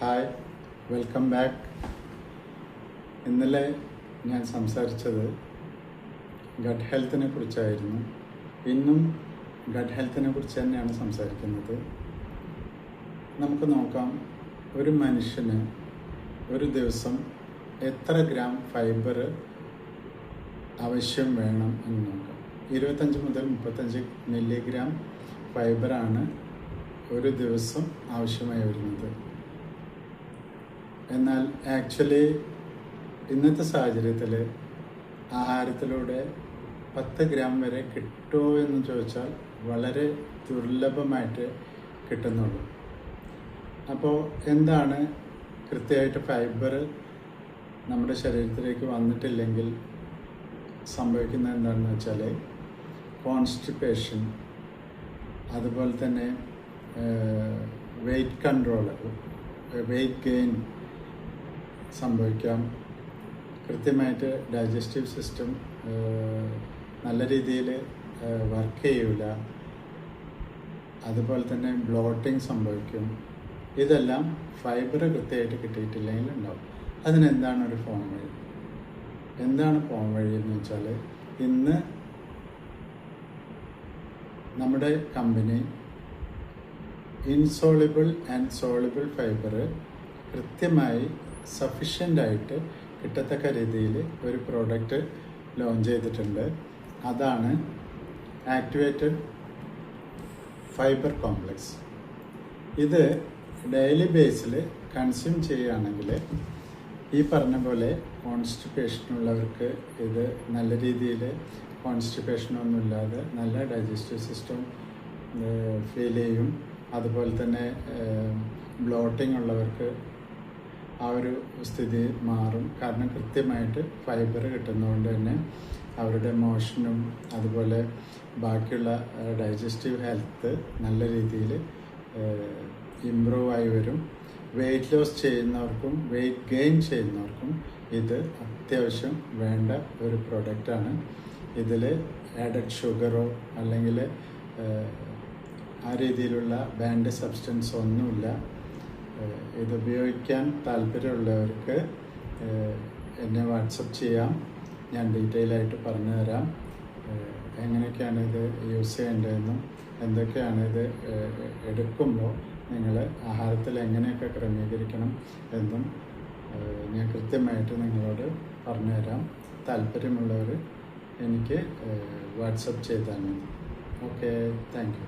Hi, welcome back. ഇന്നലെ ഞാൻ സംസാരിച്ചത് ഗട്ട് ഹെൽത്തിനെ കുറിച്ചായിരുന്നു. ഇന്നും ഗട്ട് ഹെൽത്തിനെ കുറിച്ച് തന്നെയാണ് സംസാരിക്കുന്നത്. നമുക്ക് നോക്കാം, ഒരു മനുഷ്യന് ഒരു ദിവസം എത്ര ഗ്രാം ഫൈബർ ആവശ്യം വേണം എന്ന് നോക്കാം. 25 മുതൽ 35 മില്ലിഗ്രാം ഫൈബറാണ് ഒരു ദിവസം ആവശ്യമായി വരുന്നത്. എന്നാൽ ആക്ച്വലി ഇന്നത്തെ സാഹചര്യത്തിൽ ആഹാരത്തിലൂടെ 10 ഗ്രാം വരെ കിട്ടുമോ എന്ന് ചോദിച്ചാൽ വളരെ ദുർലഭമായിട്ട് കിട്ടുന്നുള്ളൂ. അപ്പോൾ എന്താണ് കൃത്യമായിട്ട് ഫൈബർ നമ്മുടെ ശരീരത്തിലേക്ക് വന്നിട്ടില്ലെങ്കിൽ സംഭവിക്കുന്നത് എന്താണെന്ന് വെച്ചാൽ കോൺസ്റ്റിപ്പേഷൻ, അതുപോലെ തന്നെ വെയ്റ്റ് കൺട്രോൾ, വെയ്റ്റ് ഗെയിൻ സംഭവിക്കാം. കൃത്യമായിട്ട് ഡൈജസ്റ്റീവ് സിസ്റ്റം നല്ല രീതിയിൽ വർക്ക് ചെയ്യില്ല. അതുപോലെ തന്നെ ബ്ലോട്ടിങ് സംഭവിക്കും. ഇതെല്ലാം ഫൈബർ കൃത്യമായിട്ട് കിട്ടിയിട്ടില്ലെങ്കിൽ ഉണ്ടാവും. അതിനെന്താണ് ഒരു ഫോം വഴി? എന്താണ് ഫോം വഴി എന്ന് വെച്ചാൽ, ഇന്ന് നമ്മുടെ company insoluble and soluble fibre കൃത്യമായി സഫിഷ്യൻ്റായിട്ട് കിട്ടത്തക്ക രീതിയിൽ ഒരു പ്രോഡക്റ്റ് ലോഞ്ച് ചെയ്തിട്ടുണ്ട്. അതാണ് ആക്ടിവേറ്റഡ് ഫൈബർ കോംപ്ലക്സ്. ഇത് ഡെയിലി ബേസിൽ കൺസ്യൂം ചെയ്യുകയാണെങ്കിൽ ഈ പറഞ്ഞ പോലെ കോൺസ്റ്റിപ്പേഷനുള്ളവർക്ക് ഇത് നല്ല രീതിയിൽ കോൺസ്റ്റിപ്പേഷനൊന്നുമില്ലാതെ നല്ല ഡൈജസ്റ്റീവ് സിസ്റ്റം ഫീൽ ചെയ്യും. അതുപോലെ തന്നെ ബ്ലോട്ടിംഗ് ഉള്ളവർക്ക് ആ ഒരു സ്ഥിതി മാറും. കാരണം കൃത്യമായിട്ട് ഫൈബർ കിട്ടുന്നതുകൊണ്ട് തന്നെ അവരുടെ മോഷനും അതുപോലെ ബാക്കിയുള്ള ഡൈജസ്റ്റീവ് ഹെൽത്ത് നല്ല രീതിയിൽ ഇമ്പ്രൂവ് ആയി വരും. വെയ്റ്റ് ലോസ് ചെയ്യുന്നവർക്കും വെയ്റ്റ് ഗെയിൻ ചെയ്യുന്നവർക്കും ഇത് അത്യാവശ്യം വേണ്ട ഒരു പ്രൊഡക്റ്റാണ്. ഇതിൽ ആഡഡ് ഷുഗറോ അല്ലെങ്കിൽ ആ രീതിയിലുള്ള ബാൻഡ് സബ്സ്റ്റൻസ് ഒന്നുമില്ല. ഇത് ഉപയോഗിക്കാൻ താല്പര്യമുള്ളവർക്ക് എന്നെ വാട്സപ്പ് ചെയ്യാം. ഞാൻ ഡീറ്റെയിൽ ആയിട്ട് പറഞ്ഞു തരാം എങ്ങനെയൊക്കെയാണ് ഇത് യൂസ് ചെയ്യേണ്ടതെന്നും എന്തൊക്കെയാണ് ഇത് എടുക്കുമ്പോൾ നിങ്ങൾ ആഹാരത്തിൽ എങ്ങനെയൊക്കെ ക്രമീകരിക്കണം എന്നും ഞാൻ കൃത്യമായിട്ട് നിങ്ങളോട് പറഞ്ഞു തരാം. താല്പര്യമുള്ളവർ എനിക്ക് വാട്സപ്പ് ചെയ്താൽ മതി. Okay, thank you.